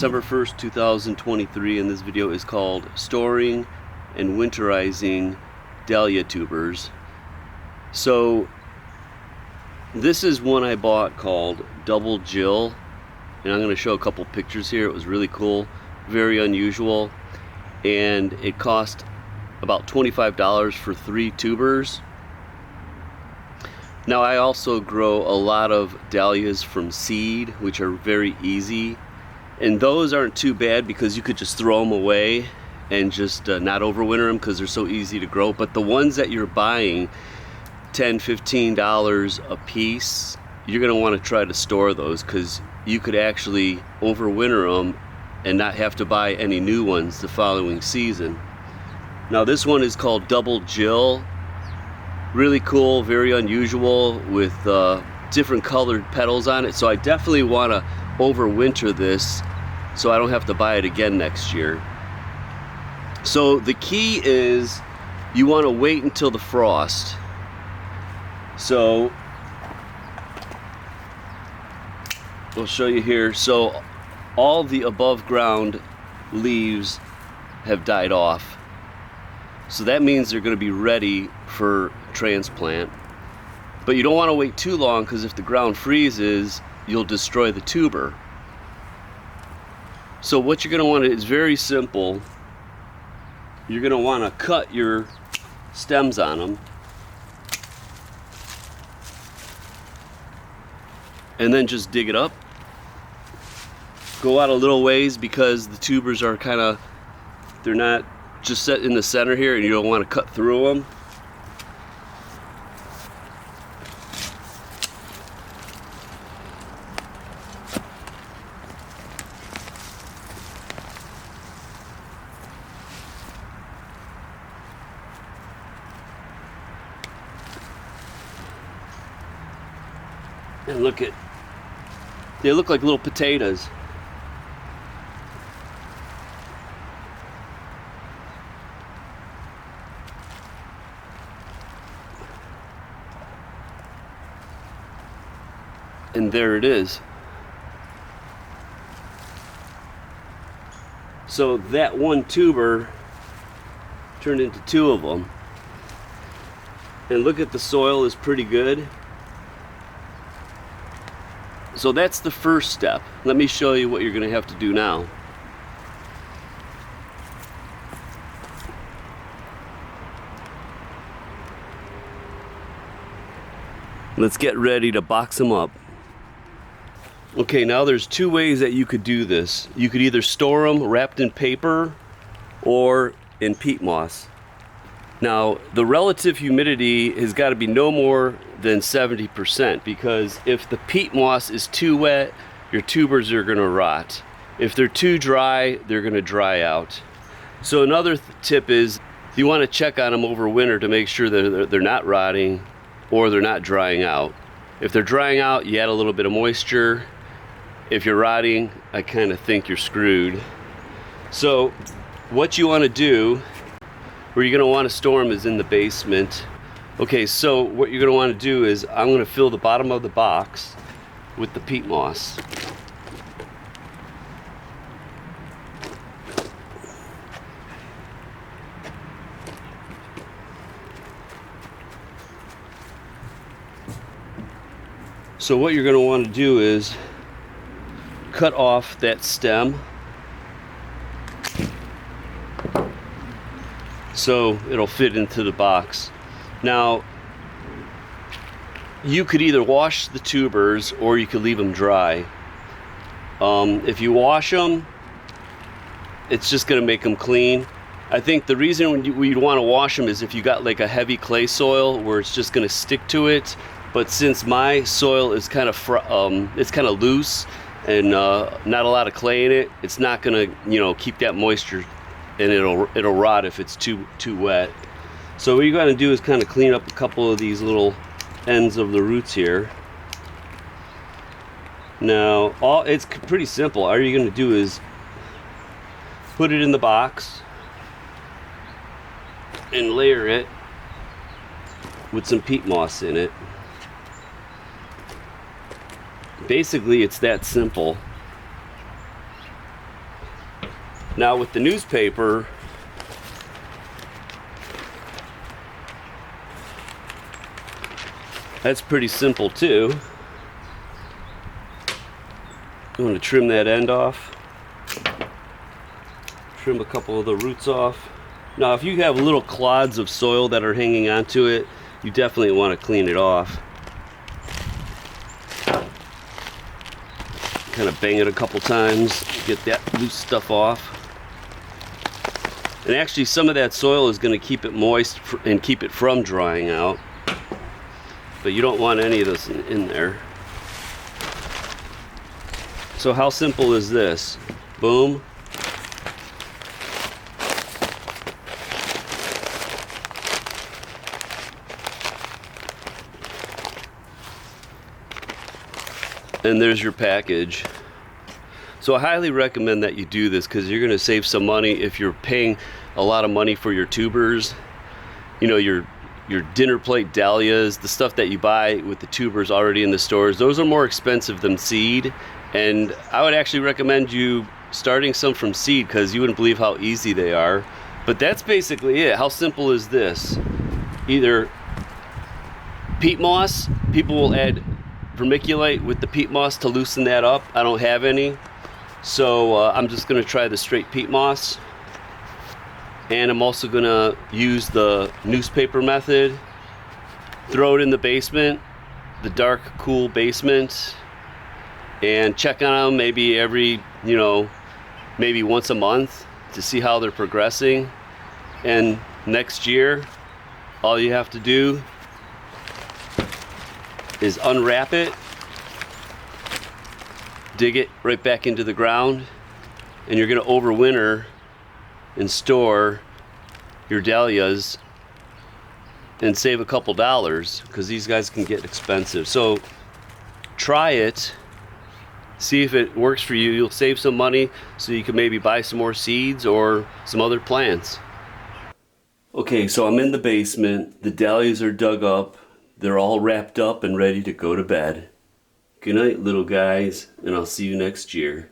December 1st, 2023, and this video is called Storing and Winterizing Dahlia Tubers. So this is one I bought called Double Jill, and I'm going to show a couple pictures here. It was really cool, very unusual, and it cost about $25 for 3 tubers. Now I also grow a lot of dahlias from seed, which are very easy, and those aren't too bad because you could just throw them away and just not overwinter them because they're so easy to grow. But the ones that you're buying $10–15 a piece, you're going to want to try to store those because you could actually overwinter them and not have to buy any new ones the following season. Now this one is called Double Jill. Really cool, very unusual, with different colored petals on it. So I definitely want to overwinter this so I don't have to buy it again next year. So the key is you want to wait until the frost. So I'll show you here. So all the above ground leaves have died off. So that means they're going to be ready for transplant. But you don't want to wait too long because if the ground freezes, you'll destroy the tuber. So what you're going to want to, it's very simple. You're going to want to cut your stems on them. And then just dig it up. Go out a little ways because the tubers are kind of, they're not just set in the center here, and you don't want to cut through them. And look at, they look like little potatoes. And there it is. So that one tuber turned into 2 of them. And look at, the soil is pretty good. So that's the first step. Let me show you what you're going to have to do now. Let's get ready to box them up. Okay, now there's 2 ways that you could do this. You could either store them wrapped in paper or in peat moss. Now, the relative humidity has got to be no more than 70%, because if the peat moss is too wet, your tubers are going to rot. If they're too dry, they're going to dry out. So another tip is you want to check on them over winter to make sure that they're not rotting or they're not drying out. If they're drying out, you add a little bit of moisture. If you're rotting, I kind of think you're screwed. So what you want to do, where you're going to want to store them, is in the basement. Okay, so what you're going to want to do is I'm going to fill the bottom of the box with the peat moss. So what you're going to want to do is cut off that stem so it'll fit into the box. Now, you could either wash the tubers or you could leave them dry. If you wash them, it's just going to make them clean. I think the reason you'd want to wash them is if you got like a heavy clay soil where it's just going to stick to it. But since my soil is kind of it's kind of loose and not a lot of clay in it, it's not going to, keep that moisture, and it'll rot if it's too wet. So what you're going to do is kind of clean up a couple of these little ends of the roots here. Now, it's pretty simple. All you're going to do is put it in the box and layer it with some peat moss in it. Basically, it's that simple. Now with the newspaper, that's pretty simple too. You want to trim that end off. Trim a couple of the roots off. Now if you have little clods of soil that are hanging onto it, you definitely want to clean it off. Kind of bang it a couple times, get that loose stuff off. And actually some of that soil is going to keep it moist and keep it from drying out. But you don't want any of this in there. So how simple is this? Boom. And there's your package. So I highly recommend that you do this because you're going to save some money if you're paying a lot of money for your tubers. You know, your dinner plate dahlias, the stuff that you buy with the tubers already in the stores, those are more expensive than seed. And I would actually recommend you starting some from seed because you wouldn't believe how easy they are. But that's basically it. How simple is this? Either peat moss, people will add vermiculite with the peat moss to loosen that up. I don't have any, so I'm just going to try the straight peat moss. And I'm also going to use the newspaper method. Throw it in the basement, the dark, cool basement, and check on them maybe every, maybe once a month to see how they're progressing. And next year, all you have to do is unwrap it, dig it right back into the ground, and you're going to overwinter and store your dahlias and save a couple dollars because these guys can get expensive. So try it, see if it works for you. You'll save some money so you can maybe buy some more seeds or some other plants. Okay, so I'm in the basement. The dahlias are dug up. They're all wrapped up and ready to go to bed. Good night, little guys, and I'll see you next year.